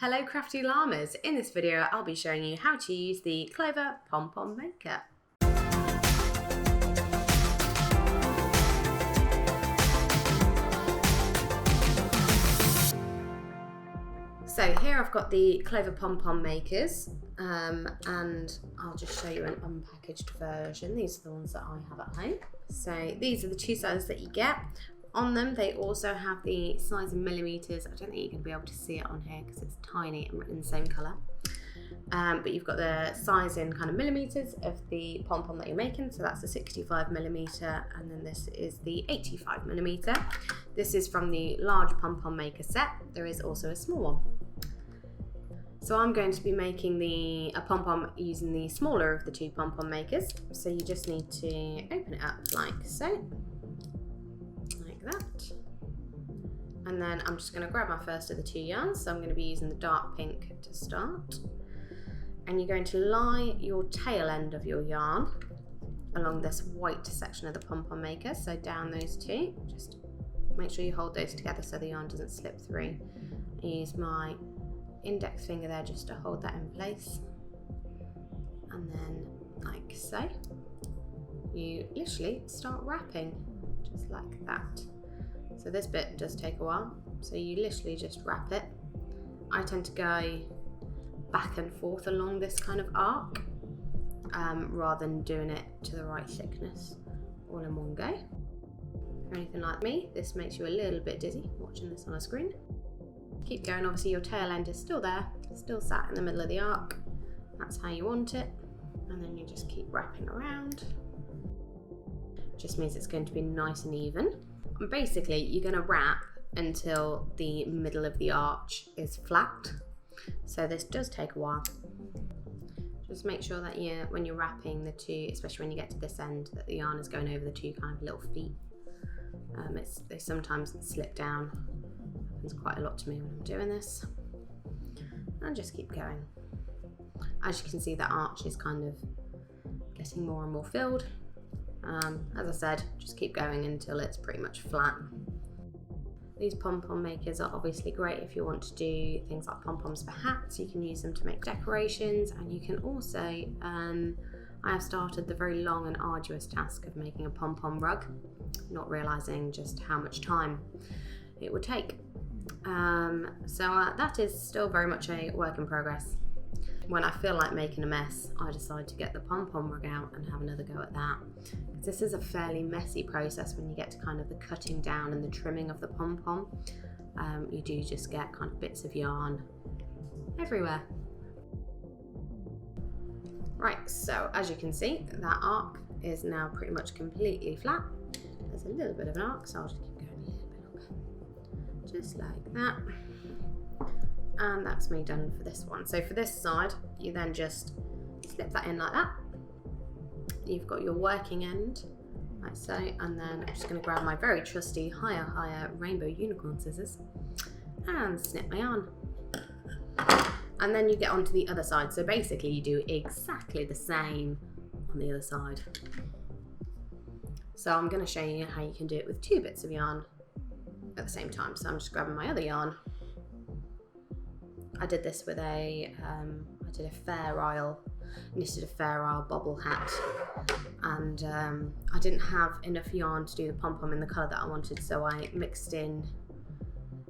Hello Crafty Llamas! In this video I'll be showing you how to use the Clover Pom-Pom maker. So here I've got the Clover Pom-Pom makers and I'll just show you an unpackaged version. These are the ones that I have at home. So these are the two sizes that you get. On them they also have the size in millimeters. I don't think you're going to be able to see it on here because it's tiny and written in the same colour. But you've got the size in kind of millimeters of the pom-pom that you're making. So that's the 65 millimeter, and then this is the 85 millimeter. This is from the large pom-pom maker set. There is also a small one. So I'm going to be making a pom-pom using the smaller of the two pom-pom makers. So you just need to open it up like so. That, and then I'm just going to grab my first of the two yarns. So I'm going to be using the dark pink to start, and you're going to lie your tail end of your yarn along this white section of the pom-pom maker, so down those two. Just make sure you hold those together so the yarn doesn't slip through. I use my index finger there just to hold that in place, and then like so you literally start wrapping just like that. So this bit does take a while, so you literally just wrap it. I tend to go back and forth along this kind of arc rather than doing it to the right thickness all in one go. For anything like me, this makes you a little bit dizzy watching this on a screen. Keep going. Obviously your tail end is still there, still sat in the middle of the arc. That's how you want it, and then you just keep wrapping around. Just means it's going to be nice and even. And basically you're going to wrap until the middle of the arch is flat. So this does take a while. Just make sure that when you're wrapping the two, especially when you get to this end, that the yarn is going over the two kind of little feet. They sometimes slip down. Happens quite a lot to me when I'm doing this. And just keep going. As you can see, the arch is kind of getting more and more filled. As I said, just keep going until it's pretty much flat. These pom-pom makers are obviously great if you want to do things like pom-poms for hats. You can use them to make decorations, and you can also, I have started the very long and arduous task of making a pom-pom rug, not realising just how much time it would take. So that is still very much a work in progress. When I feel like making a mess, I decide to get the pom-pom rug out and have another go at that. This is a fairly messy process when you get to kind of the cutting down and the trimming of the pom-pom. You do just get kind of bits of yarn everywhere. Right, so as you can see, that arc is now pretty much completely flat. There's a little bit of an arc, so I'll just keep going a little bit longer. Just like that. And that's me done for this one. So for this side, you then just slip that in like that. You've got your working end, like so, and then I'm just going to grab my very trusty HiyaHiya rainbow unicorn scissors and snip my yarn. And then you get onto the other side. So basically you do exactly the same on the other side. So I'm going to show you how you can do it with two bits of yarn at the same time. So I'm just grabbing my other yarn. I did this with I did a knitted a Fair Isle bobble hat, and I didn't have enough yarn to do the pom-pom in the colour that I wanted, so I mixed in,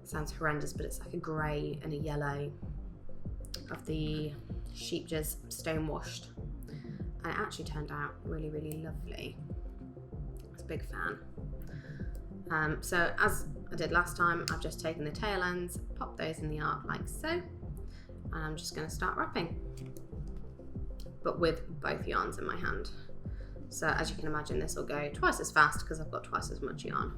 sounds horrendous, but it's like a grey and a yellow of the sheepjas stone washed, and it actually turned out really, really lovely. I was a big fan. So as I did last time, I've just taken the tail ends, popped those in the arc like so, and I'm just going to start wrapping, but with both yarns in my hand. So as you can imagine, this will go twice as fast because I've got twice as much yarn.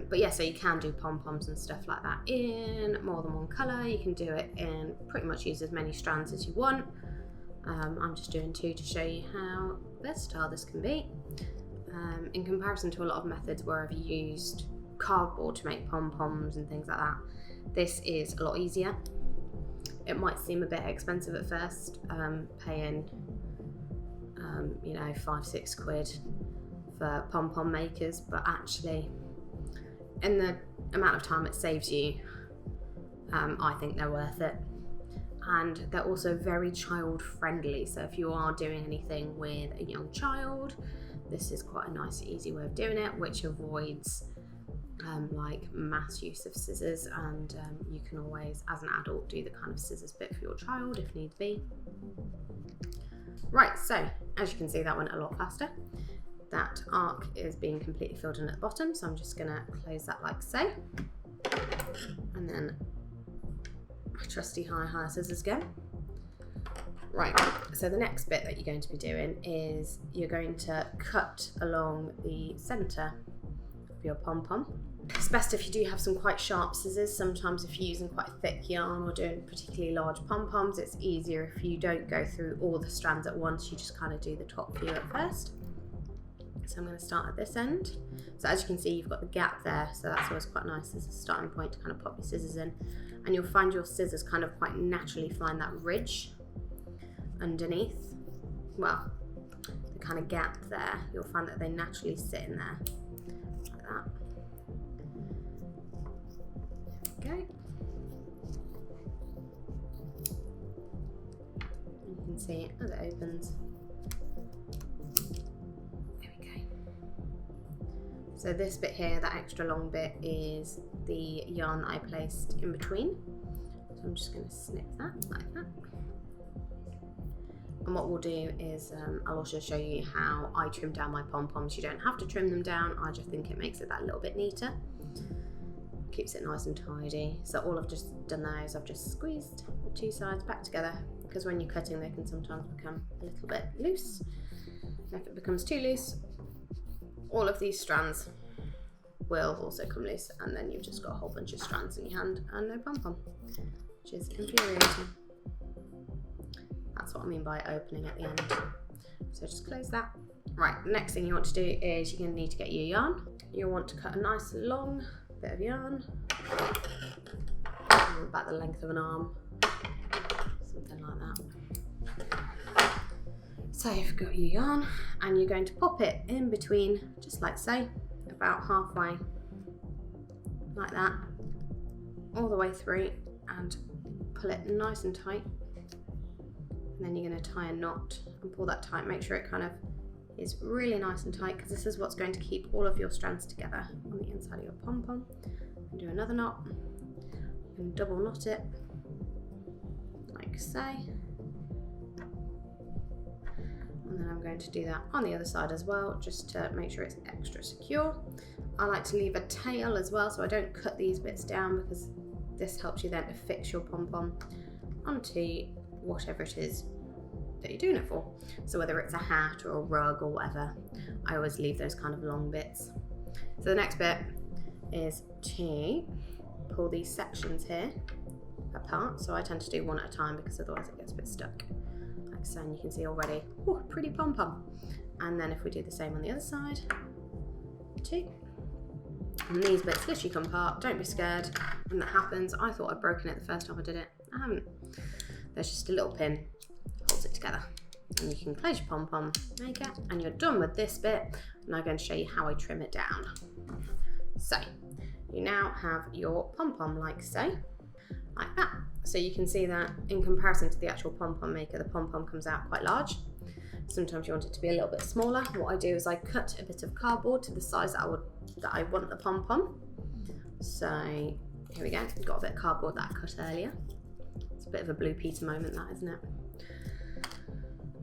But yeah, so you can do pom-poms and stuff like that in more than one colour. You can do it in pretty much use as many strands as you want. I'm just doing two to show you how versatile this can be. In comparison to a lot of methods where I've used cardboard to make pom-poms and things like that, this is a lot easier. It might seem a bit expensive at first, paying you know, £5-6 for pom-pom makers, but actually in the amount of time it saves you, I think they're worth it. And they're also very child friendly. So if you are doing anything with a young child, this is quite a nice, easy way of doing it, which avoids like mass use of scissors, and you can always, as an adult, do the kind of scissors bit for your child if need be. Right, so as you can see, that went a lot faster. That arc is being completely filled in at the bottom, so I'm just gonna close that like so. And then my trusty HiyaHiya scissors again. Right, so the next bit that you're going to be doing is you're going to cut along the centre of your pom-pom. It's best if you do have some quite sharp scissors. Sometimes if you're using quite a thick yarn or doing particularly large pom-poms, it's easier if you don't go through all the strands at once, you just kind of do the top few at first. So I'm going to start at this end. So as you can see, you've got the gap there, so that's always quite nice as a starting point to kind of pop your scissors in. And you'll find your scissors kind of quite naturally find that ridge underneath. Well, the kind of gap there, you'll find that they naturally sit in there, like that. There we go. And you can see as it opens. So this bit here, that extra long bit, is the yarn that I placed in between. So I'm just going to snip that like that. And what we'll do is I'll also show you how I trim down my pom-poms. You don't have to trim them down, I just think it makes it that little bit neater. Keeps it nice and tidy. So all I've just done there is I've just squeezed the two sides back together, because when you're cutting they can sometimes become a little bit loose. And if it becomes too loose, all of these strands will also come loose, and then you've just got a whole bunch of strands in your hand and no pom-pom, which is infuriating. That's what I mean by opening at the end. So just close that. Right, the next thing you want to do is you're going to need to get your yarn. You'll want to cut a nice long bit of yarn, about the length of an arm, something like that. So you've got your yarn, and you're going to pop it in between, just like so, about halfway, like that, all the way through, and pull it nice and tight. And then you're going to tie a knot and pull that tight. Make sure it kind of is really nice and tight, because this is what's going to keep all of your strands together on the inside of your pom-pom. And do another knot, and double knot it, like so. And then I'm going to do that on the other side as well, just to make sure it's extra secure. I like to leave a tail as well, so I don't cut these bits down, because this helps you then to fix your pom-pom onto whatever it is that you're doing it for. So whether it's a hat or a rug or whatever, I always leave those kind of long bits. So the next bit is to pull these sections here apart. So I tend to do one at a time, because otherwise it gets a bit stuck. So, and you can see already, oh, pretty pom-pom. And then if we do the same on the other side, two. And these bits literally come apart. Don't be scared when that happens. I thought I'd broken it the first time I did it. I haven't. There's just a little pin, holds it together. And you can close your pom-pom maker, and you're done with this bit. And I'm going to show you how I trim it down. So, you now have your pom-pom like so, like that. So you can see that in comparison to the actual pom-pom maker, the pom-pom comes out quite large. Sometimes you want it to be a little bit smaller. What I do is I cut a bit of cardboard to the size that I want the pom-pom. So here we go, we've got a bit of cardboard that I cut earlier. It's a bit of a Blue Peter moment, that, isn't it?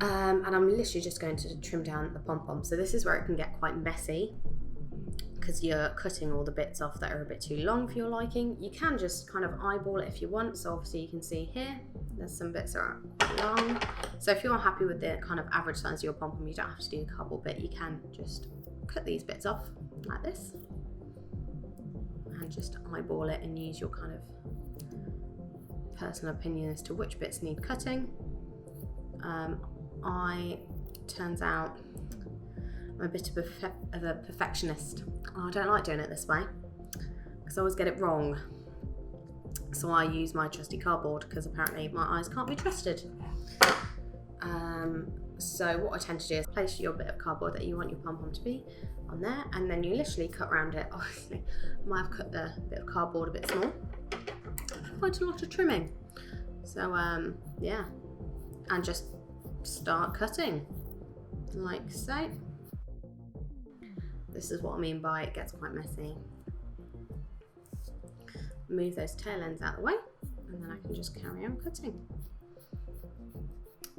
And I'm literally just going to trim down the pom-pom. So this is where it can get quite messy, because you're cutting all the bits off that are a bit too long for your liking. You can just kind of eyeball it if you want. So obviously you can see here, there's some bits that are quite long. So if you're happy with the kind of average size of your pom-pom, you don't have to do the cardboard bit. You can just cut these bits off like this, and just eyeball it and use your kind of personal opinion as to which bits need cutting. Turns out I'm a bit of a perfectionist. I don't like doing it this way, because I always get it wrong. So I use my trusty cardboard, because apparently my eyes can't be trusted. So what I tend to do is place your bit of cardboard that you want your pom-pom to be on there, and then you literally cut around it. Obviously, I might have cut the bit of cardboard a bit small. Quite a lot of trimming. So yeah, and just start cutting like so. This is what I mean by it gets quite messy. Move those tail ends out of the way, and then I can just carry on cutting.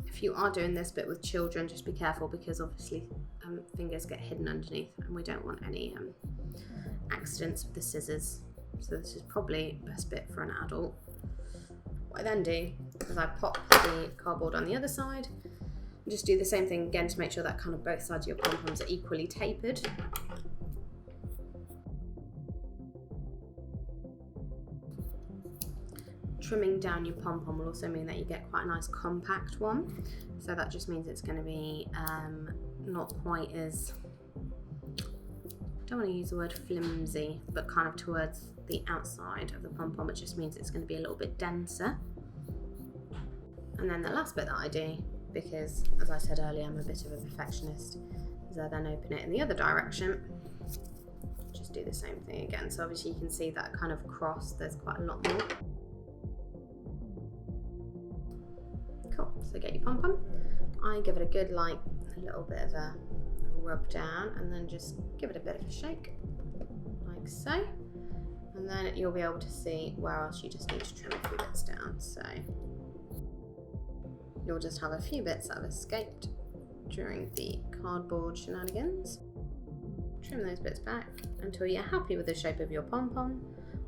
If you are doing this bit with children, just be careful, because obviously fingers get hidden underneath, and we don't want any accidents with the scissors. So this is probably the best bit for an adult. What I then do is I pop the cardboard on the other side, and just do the same thing again to make sure that kind of both sides of your pom-poms are equally tapered. Trimming down your pom-pom will also mean that you get quite a nice compact one. So that just means it's going to be not quite as, I don't want to use the word flimsy, but kind of towards the outside of the pom-pom. It just means it's going to be a little bit denser. And then the last bit that I do, because as I said earlier, I'm a bit of a perfectionist, is I then open it in the other direction. Just do the same thing again. So obviously you can see that kind of cross, there's quite a lot more. Cool, so get your pom-pom. I give it a good, like, a little bit of a rub down, and then just give it a bit of a shake, like so. And then you'll be able to see where else you just need to trim a few bits down. So you'll just have a few bits that have escaped during the cardboard shenanigans. Trim those bits back until you're happy with the shape of your pom-pom.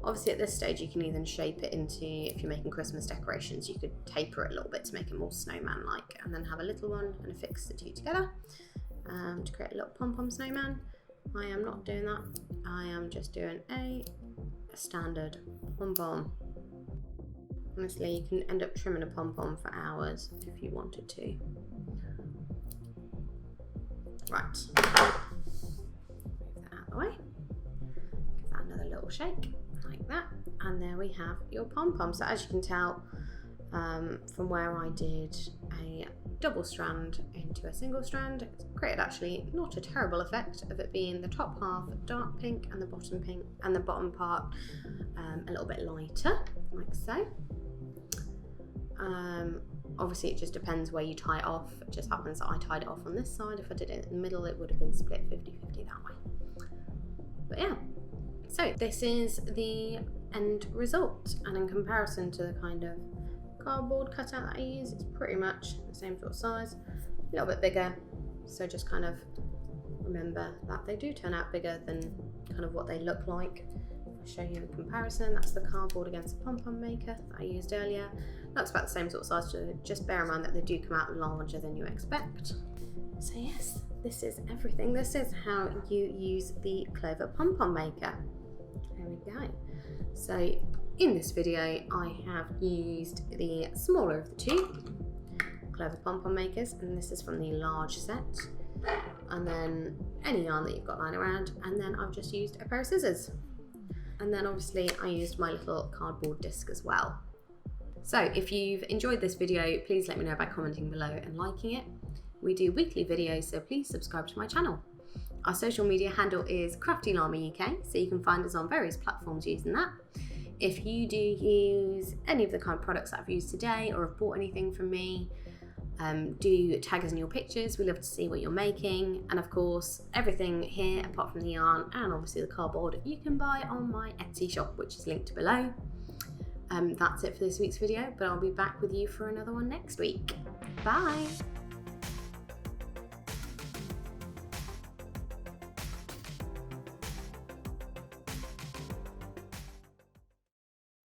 Obviously at this stage you can even shape it into, if you're making Christmas decorations, you could taper it a little bit to make it more snowman-like, and then have a little one and affix the two together to create a little pom-pom snowman. I am not doing that. I am just doing a standard pom-pom. Honestly, you can end up trimming a pom-pom for hours if you wanted to. Right. Move that out of the way. Give that another little shake. Like that, and there we have your pom-pom. So as you can tell from where I did a double strand into a single strand, it created actually not a terrible effect of it being the top half dark pink and the bottom pink and the bottom part a little bit lighter, like so. Obviously it just depends where you tie it off. It just happens that I tied it off on this side. If I did it in the middle, it would have been split 50-50 that way. But yeah. So this is the end result, and in comparison to the kind of cardboard cutout that I use, it's pretty much the same sort of size, a little bit bigger. So just kind of remember that they do turn out bigger than kind of what they look like. I'll show you the comparison. That's the cardboard against the pom-pom maker that I used earlier. That's about the same sort of size, so just bear in mind that they do come out larger than you expect. So yes, this is everything. This is how you use the Clover Pom-Pom maker. There we go. So in this video I have used the smaller of the two Clover Pom-Pom makers, and this is from the large set, and then any yarn that you've got lying around, and then I've just used a pair of scissors, and then obviously I used my little cardboard disc as well. So if you've enjoyed this video, please let me know by commenting below and liking it. We do weekly videos, so please subscribe to my channel. Our social media handle is Crafty Llama UK, so you can find us on various platforms using that. If you do use any of the kind of products that I've used today, or have bought anything from me, do tag us in your pictures. We love to see what you're making. And of course, everything here, apart from the yarn and obviously the cardboard, you can buy on my Etsy shop, which is linked below. That's it for this week's video, but I'll be back with you for another one next week. Bye!